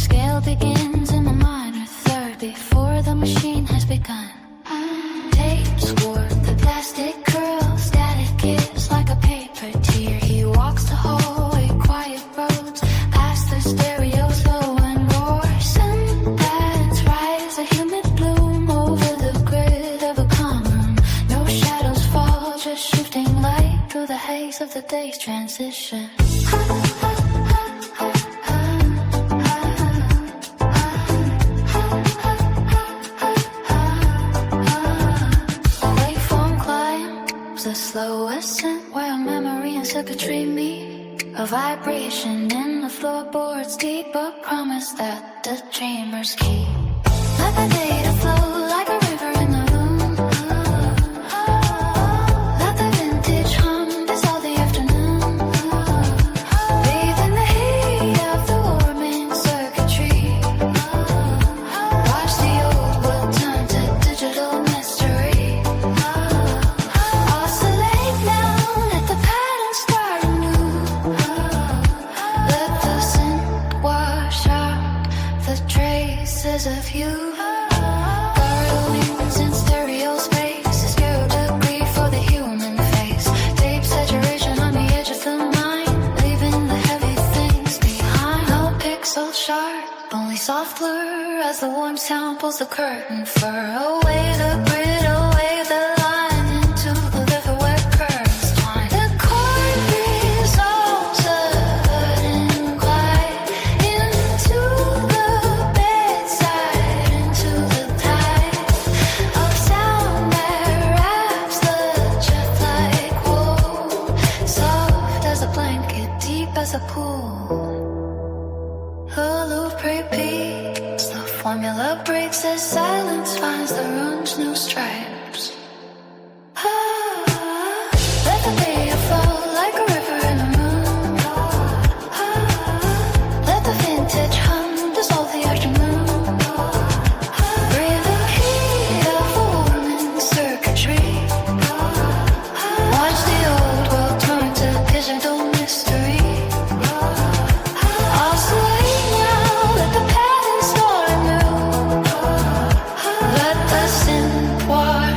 scale begins in the minor third before the machine has begun. Tape sword, the plastic curl, static gives like a paper tear. He walks the hallway, quiet roads, past the stereos, low and roar. Sunbeds rise, a humid bloom over the grid of a common. No shadows fall, just shifting light through the haze of the day's transition. The slow ascent where memory and circuitry meet. A vibration in the floorboards deep, a promise that the dreamers keep. Let the data flow like a river in the room. Let the vintage hum dissolve the afternoon. Breathe in the heat of the warming circuitry. Watch the old world turn to digital mystery. Of you, garglings in stereo space, 0 degree for the human face. Tape saturation on the edge of the mind, leaving the heavy things behind. No pixel sharp, only soft blur as the warm sound pulls the curtain fur. Away the grid, away the line, into the liver where curves twine. The chord resolves sudden glide into the as a pool. A loop repeats, the formula breaks as silence finds the run's new stripes. Let the data flow like a river in the moon. Let the vintage hum dissolve the afternoon. Breathe the heat of the warming circuitry. Watch the old world turn to digital mystery. Let the synth wash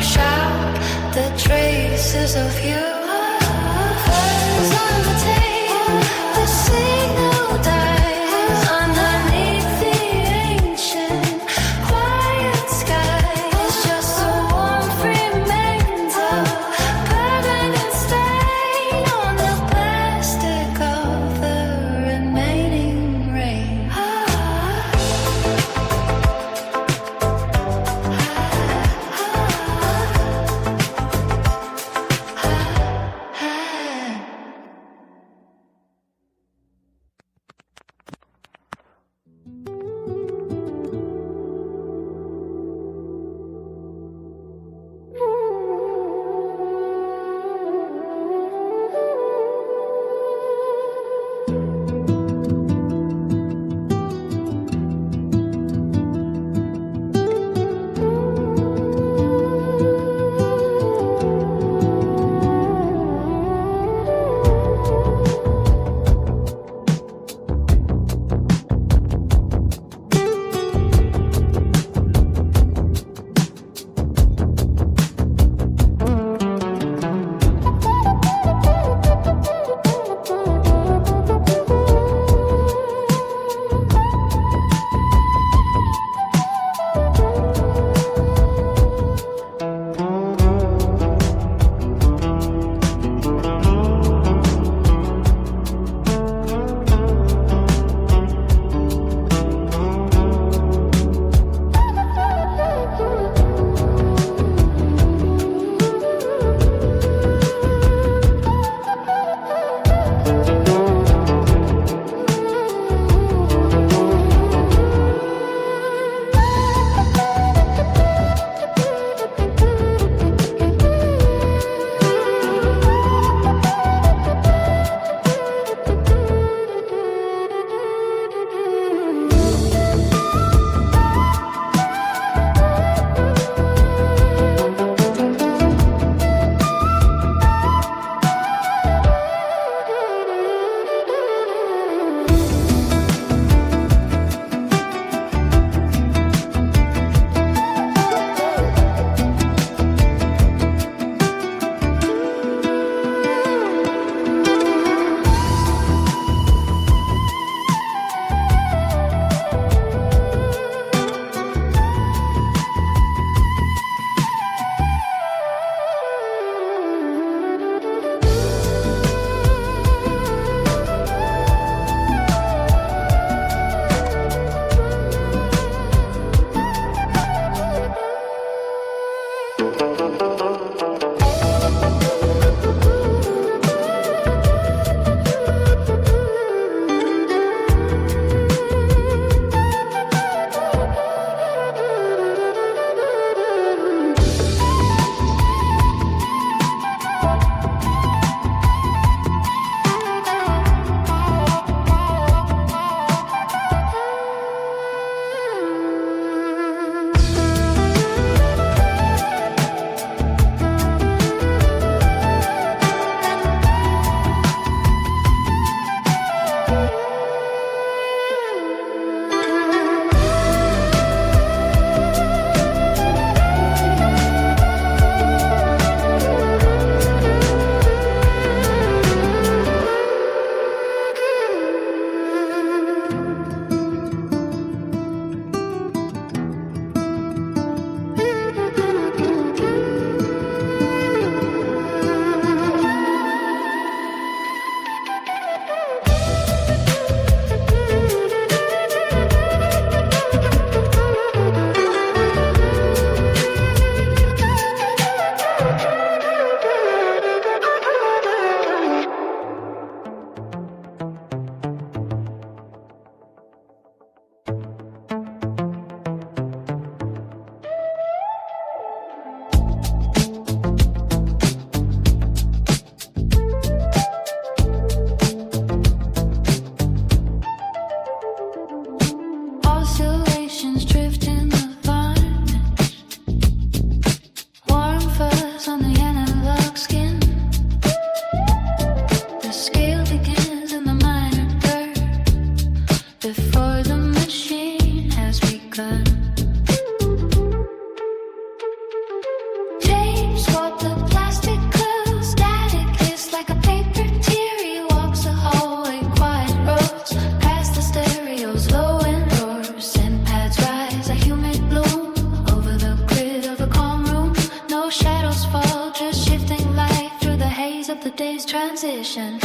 transition.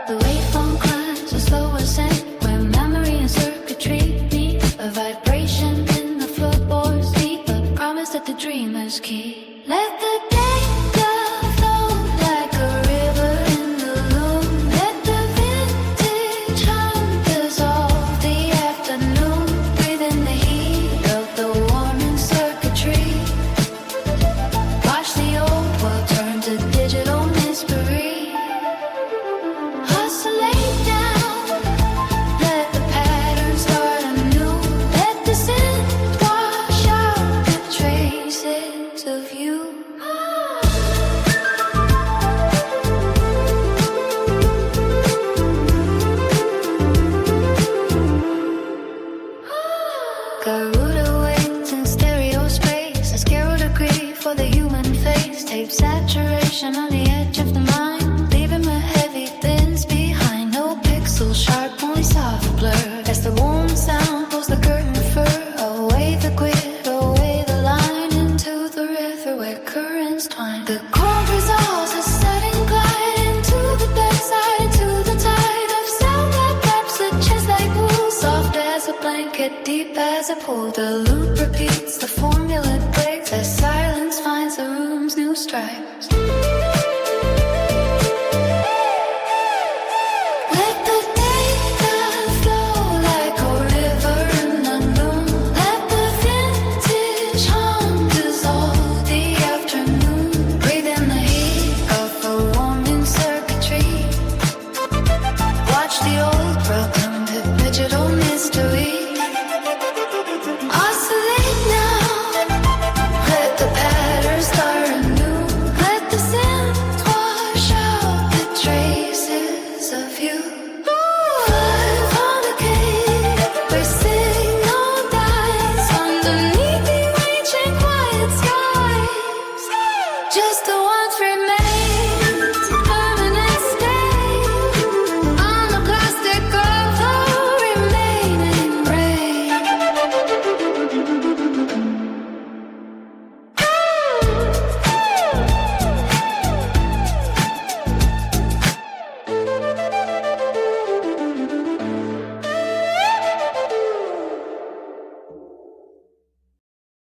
The waveform climbs a slow ascent, where memory and circuitry meet. A vibration in the floorboards deep, a promise that the dreamers keep. Let the data flow like a river in the loom. Let the vintage hum dissolve the afternoon. Breathe in the heat of the warming circuitry. Watch the old world turn to digital mystery. Oscillate down, let the pattern start anew. Let the synth wash out the traces of you. Garuda waits in stereo space, a 0 degree for the human face. Tape saturation on the edge of the mind, leaving my heavy thins behind. No pixel sharp, only soft blur. As the warm sound pulls the curtain fur, away the grid, away the line, into the river where currents twine. The chord resolves a sudden glide into the bedside, into the tide of sound that wraps the chest like wool. Soft as a blanket, deep as a pool. The loop repeats, the formula breaks as silence finds the room's new stripe.